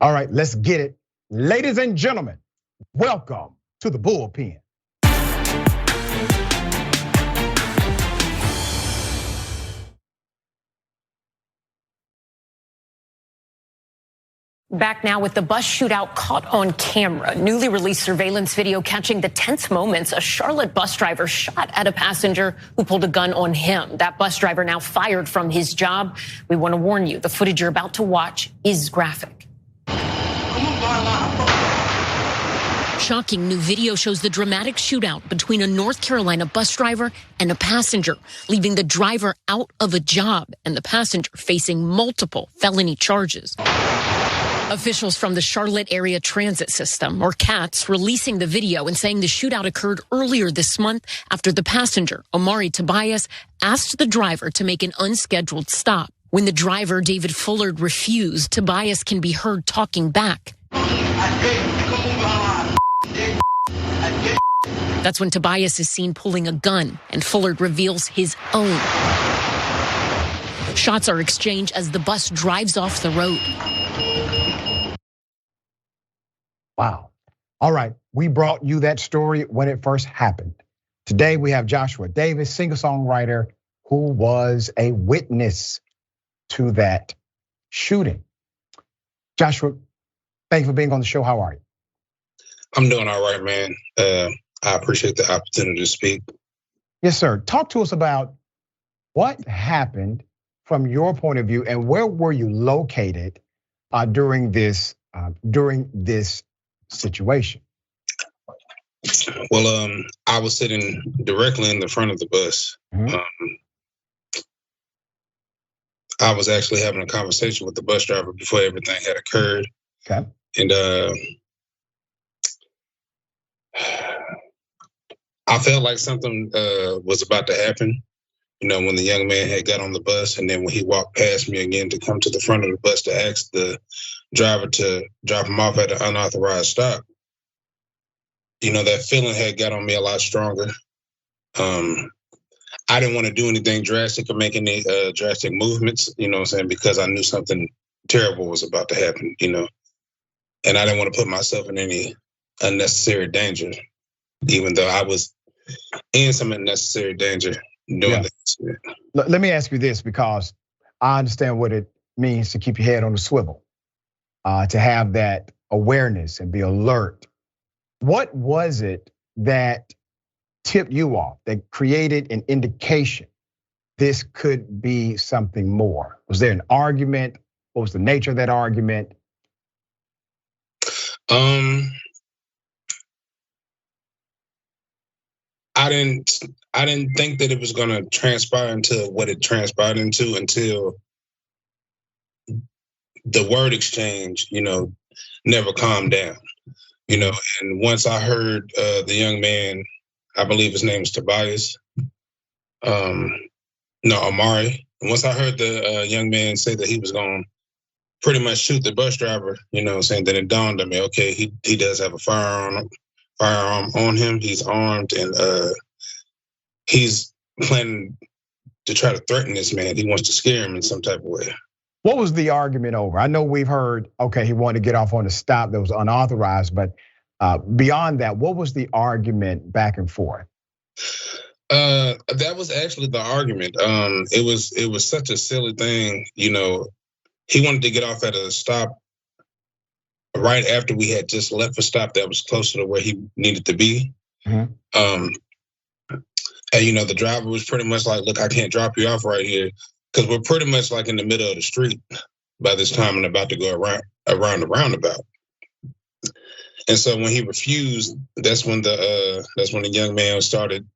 All right, let's get it. Ladies and gentlemen, welcome to the Bullpen. Back now with the bus shootout caught on camera. Newly released surveillance video catching the tense moments. A Charlotte bus driver shot at a passenger who pulled a gun on him. That bus driver now fired from his job. We want to warn you, the footage you're about to watch is graphic. Shocking new video shows the dramatic shootout between a North Carolina bus driver and a passenger, leaving the driver out of a job and the passenger facing multiple felony charges. Officials from the Charlotte Area Transit System, or CATS, releasing the video and saying the shootout occurred earlier this month after the passenger, Omari Tobias, asked the driver to make an unscheduled stop. When the driver, David Fullard, refused, Tobias can be heard talking back. That's when Tobias is seen pulling a gun, and Fullard reveals his own. Shots are exchanged as the bus drives off the road. Wow. All right, we brought you that story when it first happened. Today we have Joshua Davis, singer-songwriter, who was a witness to that shooting. Joshua, thank you for being on the show. How are you? I'm doing all right, man. I appreciate the opportunity to speak. Yes, sir. Talk to us about what happened from your point of view, and where were you located during this situation? Well, I was sitting directly in the front of the bus. Mm-hmm. I was actually having a conversation with the bus driver before everything had occurred. Okay. And I felt like something was about to happen, you know, when the young man had got on the bus, and then when he walked past me again to come to the front of the bus to ask the driver to drop him off at an unauthorized stop. You know, that feeling had got on me a lot stronger. I didn't want to do anything drastic or make any drastic movements, you know what I'm saying, because I knew something terrible was about to happen, you know. And I didn't want to put myself in any unnecessary danger, even though I was in some unnecessary danger doing this. Let me ask you this, because I understand what it means to keep your head on the swivel, to have that awareness and be alert. What was it that tipped you off, that created an indication this could be something more? Was there an argument? What was the nature of that argument? I didn't think that it was going to transpire into what it transpired into until the word exchange, you know, never calmed down, you know. And once I heard the young man, I believe his name is Tobias, Omari. And once I heard the young man say that he was going to pretty much shoot the bus driver, you know, saying that it dawned on me, okay, he does have a firearm on him. He's armed, and he's planning to try to threaten this man. He wants to scare him in some type of way. What was the argument over? I know we've heard, okay, he wanted to get off on a stop that was unauthorized, but beyond that, what was the argument back and forth? That was actually the argument. It was such a silly thing, you know. He wanted to get off at a stop right after we had just left a stop that was closer to where he needed to be. Mm-hmm. And you know, the driver was pretty much like, look, I can't drop you off right here, because we're pretty much like in the middle of the street by this time and about to go around the roundabout. And so when he refused, that's when the young man started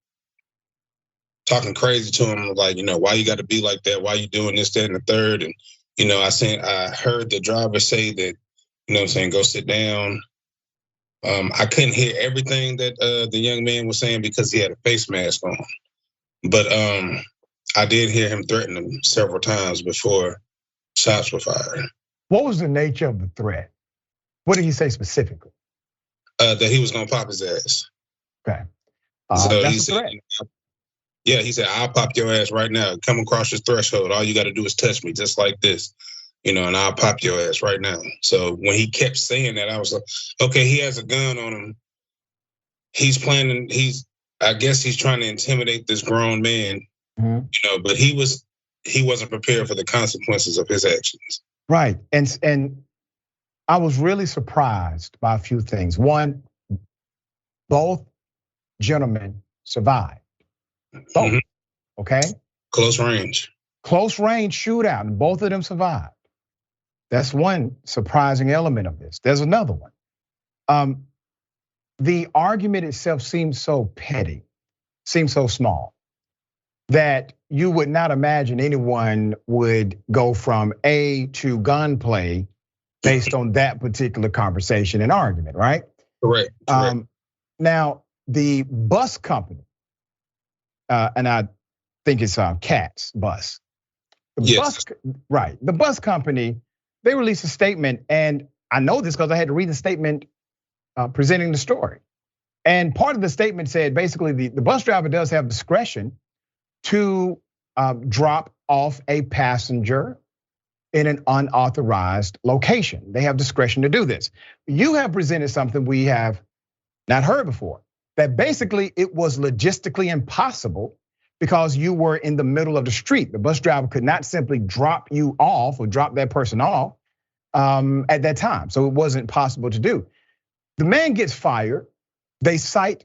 talking crazy to him, like, you know, why you got to be like that? Why you doing this, that, and the third? And you know, I heard the driver say that, you know what I'm saying, go sit down. I couldn't hear everything that the young man was saying because he had a face mask on. But I did hear him threaten him several times before shots were fired. What was the nature of the threat? What did he say specifically? That he was gonna pop his ass. Okay. So he said, yeah, he said, I'll pop your ass right now. Come across this threshold. All you gotta do is touch me, just like this. and I'll pop your ass right now. So when he kept saying that, I was like, okay, he has a gun on him. I guess he's trying to intimidate this grown man, but he wasn't prepared for the consequences of his actions. Right, and I was really surprised by a few things. One, both gentlemen survived. Both, okay? Close range shootout, and both of them survived. That's one surprising element of this. There's another one. The argument itself seems so petty, seems so small, that you would not imagine anyone would go from A to gunplay based on that particular conversation and argument, right? Correct. Now, the bus company, and I think it's Cat's bus. Yes. The bus company, they released a statement, and I know this because I had to read the statement presenting the story. And part of the statement said basically the bus driver does have discretion to drop off a passenger in an unauthorized location. They have discretion to do this. You have presented something we have not heard before, that basically it was logistically impossible because you were in the middle of the street. The bus driver could not simply drop you off or drop that person off at that time. So it wasn't possible to do. The man gets fired. They cite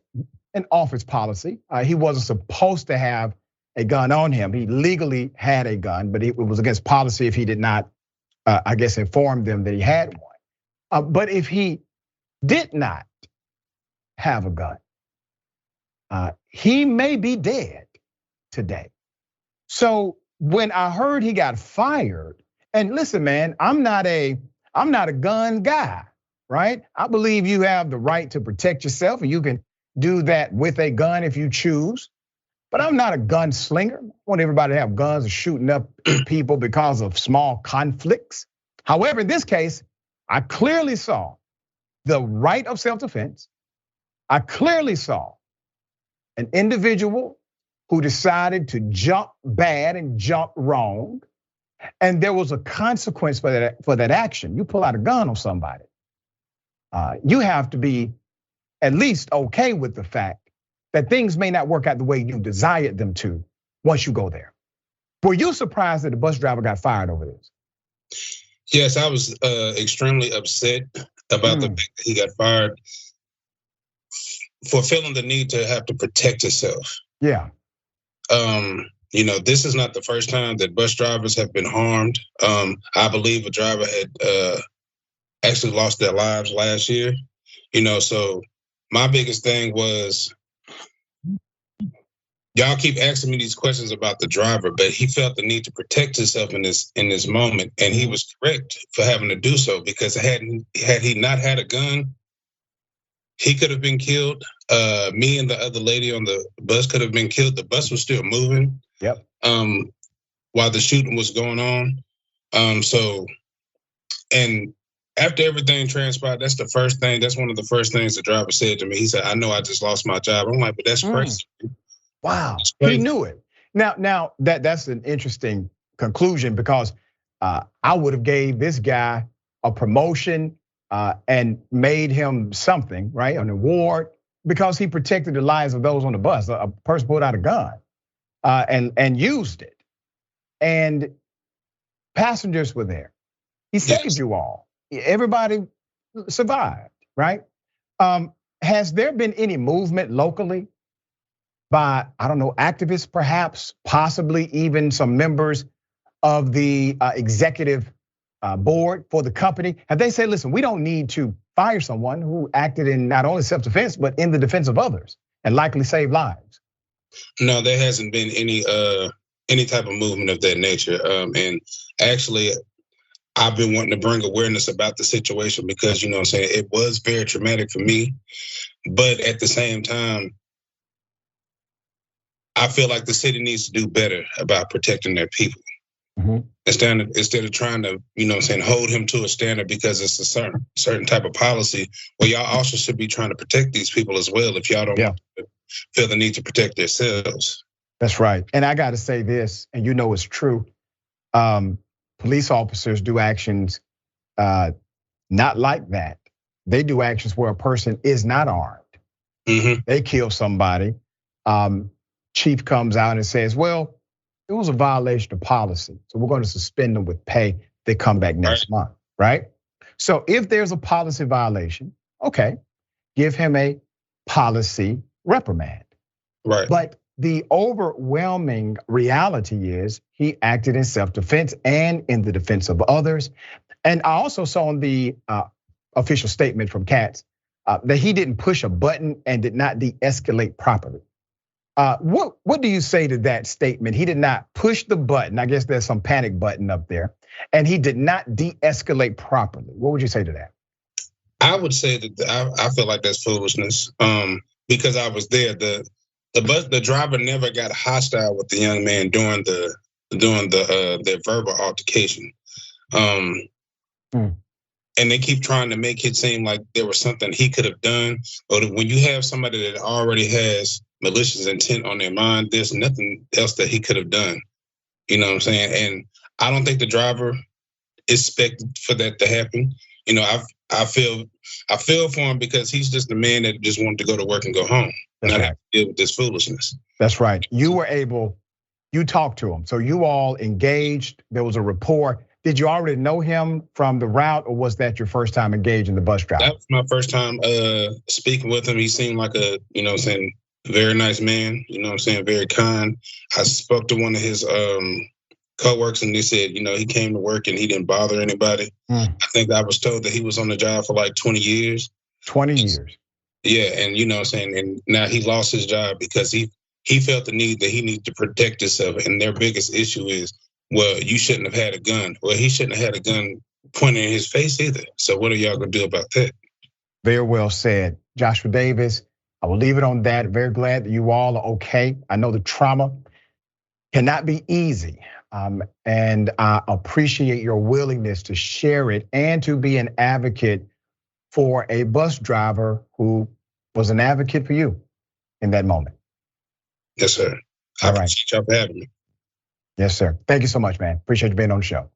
an office policy. He wasn't supposed to have a gun on him. He legally had a gun, but it was against policy if he did not, I guess, inform them that he had one. But if he did not have a gun, he may be dead today. So when I heard he got fired, and listen, man, I'm not a gun guy, right? I believe you have the right to protect yourself, and you can do that with a gun if you choose. But I'm not a gunslinger. I want everybody to have guns and shooting up people because of small conflicts. However, in this case, I clearly saw the right of self-defense. I clearly saw an individual who decided to jump bad and jump wrong. And there was a consequence for that action. You pull out a gun on somebody. You have to be at least okay with the fact that things may not work out the way you desired them to once you go there. Were you surprised that the bus driver got fired over this? Yes, I was extremely upset about the fact that he got fired for feeling the need to have to protect himself. Yeah. This is not the first time that bus drivers have been harmed. I believe a driver had actually lost their lives last year. So my biggest thing was, y'all keep asking me these questions about the driver, but he felt the need to protect himself in this moment, and he was correct for having to do so, because had he not had a gun, he could have been killed. Me and the other lady on the bus could have been killed. The bus was still moving. Yep. While the shooting was going on. And after everything transpired, that's one of the first things the driver said to me. He said, "I know I just lost my job." I'm like, but that's crazy. Wow, he knew it. Now that's an interesting conclusion, because I would have gave this guy a promotion and made him something, right? An award, because he protected the lives of those on the bus. A person pulled out a gun and used it, and passengers were there. He saved you all. Everybody survived, right? Has there been any movement locally by, I don't know, activists perhaps, possibly even some members of the executive board for the company? Have they said, listen, we don't need to fire someone who acted in not only self-defense, but in the defense of others and likely saved lives? No, there hasn't been any type of movement of that nature. And actually, I've been wanting to bring awareness about the situation because, you know what I'm saying, it was very traumatic for me. But at the same time, I feel like the city needs to do better about protecting their people. Instead of trying to, you know what I'm saying, hold him to a standard because it's a certain type of policy, where y'all also should be trying to protect these people as well if y'all don't feel the need to protect themselves. That's right. And I got to say this, and you know it's true. police officers do actions not like that. They do actions where a person is not armed. They kill somebody. Chief comes out and says, well, it was a violation of policy, so we're going to suspend them with pay. They come back next month, right? So if there's a policy violation, okay, give him a policy reprimand. Right. But the overwhelming reality is he acted in self-defense and in the defense of others. And I also saw in the official statement from Katz that he didn't push a button and did not de-escalate properly. What do you say to that statement? He did not push the button. I guess there's some panic button up there, and he did not de-escalate properly. What would you say to that? I would say that I feel like that's foolishness. Because I was there. The driver never got hostile with the young man during their verbal altercation. And they keep trying to make it seem like there was something he could have done. But when you have somebody that already has malicious intent on their mind, there's nothing else that he could have done. You know what I'm saying? And I don't think the driver expected for that to happen. You know, I feel for him because he's just a man that just wanted to go to work and go home. That's not right. have to deal with this foolishness. That's right. You talked to him. So you all engaged, there was a rapport. Did you already know him from the route, or was that your first time engaging the bus driver? That was my first time speaking with him. He seemed like a, very nice man, very kind. I spoke to one of his co-workers and they said, he came to work and he didn't bother anybody. I think I was told that he was on the job for like 20 years. 20 years. Yeah, and and now he lost his job because he felt the need that he needed to protect himself. And their biggest issue is, well, you shouldn't have had a gun. Well, he shouldn't have had a gun pointed in his face either. So what are y'all gonna do about that? Very well said. Joshua Davis, I will leave it on that. Very glad that you all are okay. I know the trauma cannot be easy. And I appreciate your willingness to share it and to be an advocate for a bus driver who was an advocate for you in that moment. Yes, sir. I appreciate y'all for having me. Yes, sir. Thank you so much, man. Appreciate you being on the show.